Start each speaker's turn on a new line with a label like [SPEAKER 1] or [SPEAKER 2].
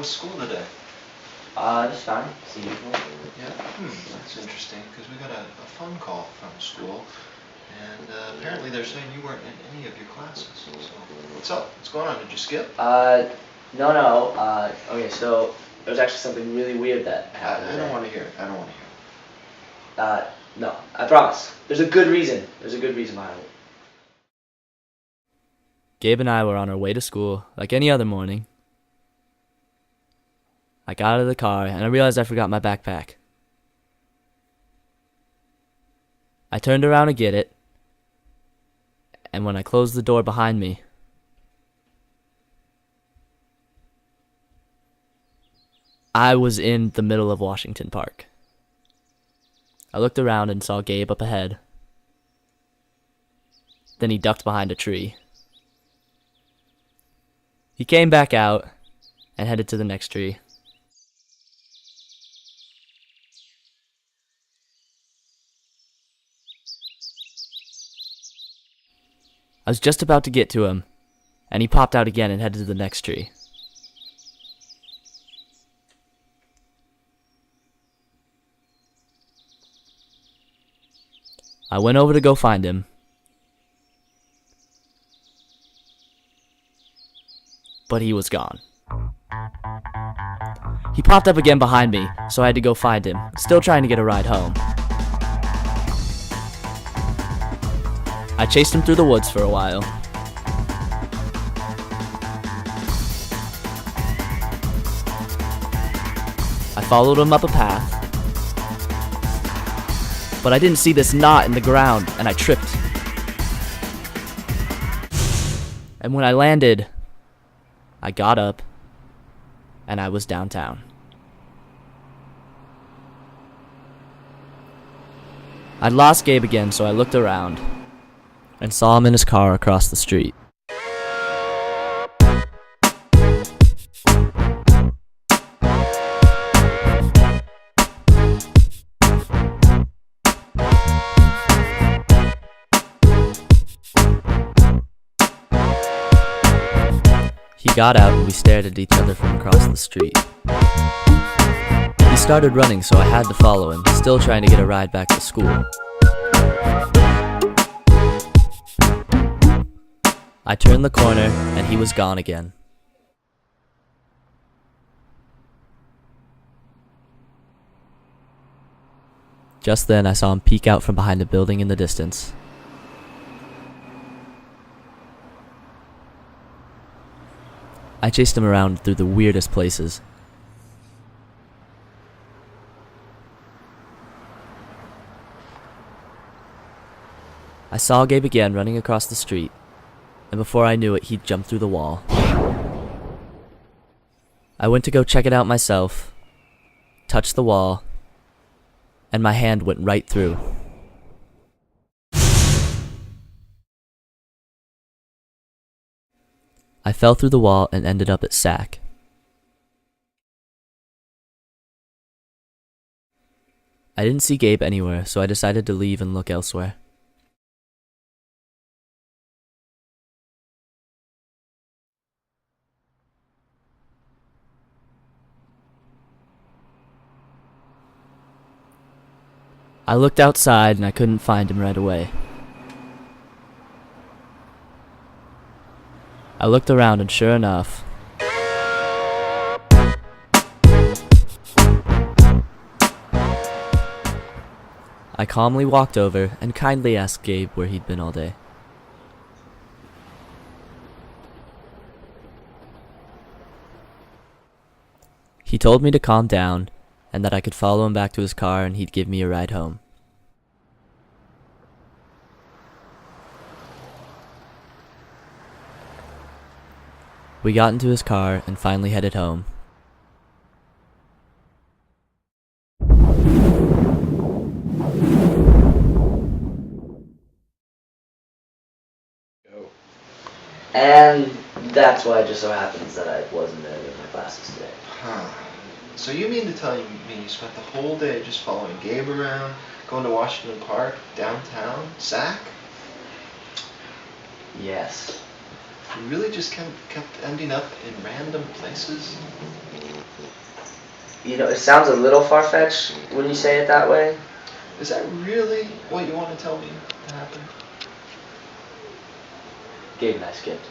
[SPEAKER 1] was school today?
[SPEAKER 2] Just fine. See you.
[SPEAKER 1] Yeah, that's interesting, because we got a phone call from school, and apparently they're saying you weren't in any of your classes. So, what's up? What's going on? Did you skip?
[SPEAKER 2] No. Okay, so there was actually something really weird that happened
[SPEAKER 1] I
[SPEAKER 2] today.
[SPEAKER 1] don't want to hear it. I don't want to hear it.
[SPEAKER 2] No, I promise. There's a good reason. There's a good reason behind it.
[SPEAKER 3] Gabe and I were on our way to school like any other morning. I got out of the car and I realized I forgot my backpack. I turned around to get it, and when I closed the door behind me, I was in the middle of Washington Park. I looked around and saw Gabe up ahead. Then he ducked behind a tree. He came back out and headed to the next tree. I was just about to get to him, and he popped out again and headed to the next tree. I went over to go find him, but he was gone. He popped up again behind me, so I had to go find him, still trying to get a ride home. I chased him through the woods for a while. I followed him up a path, but I didn't see this knot in the ground, and I tripped. And when I landed, I got up, and I was downtown. I'd lost Gabe again, so I looked around and saw him in his car across the street. He got out and we stared at each other from across the street. He started running, so I had to follow him, still trying to get a ride back to school. I turned the corner, and he was gone again. Just then, I saw him peek out from behind a building in the distance. I chased him around through the weirdest places. I saw Gabe again running across the street, and before I knew it, he'd jumped through the wall. I went to go check it out myself, touched the wall, and my hand went right through. I fell through the wall and ended up at SAC. I didn't see Gabe anywhere, so I decided to leave and look elsewhere. I looked outside and I couldn't find him right away. I looked around and sure enough, I calmly walked over and kindly asked Gabe where he'd been all day. He told me to calm down and that I could follow him back to his car and he'd give me a ride home. We got into his car and finally headed home.
[SPEAKER 2] And that's why it just so happens that I wasn't in any of my classes today.
[SPEAKER 1] Huh. So you mean to tell me you spent the whole day just following Gabe around, going to Washington Park, downtown, SAC?
[SPEAKER 2] Yes.
[SPEAKER 1] you really just kept ending up in random places?
[SPEAKER 2] You know, it sounds a little far-fetched when you say it that way.
[SPEAKER 1] Is that really what you want to tell me happened?
[SPEAKER 2] Gabe and I skipped.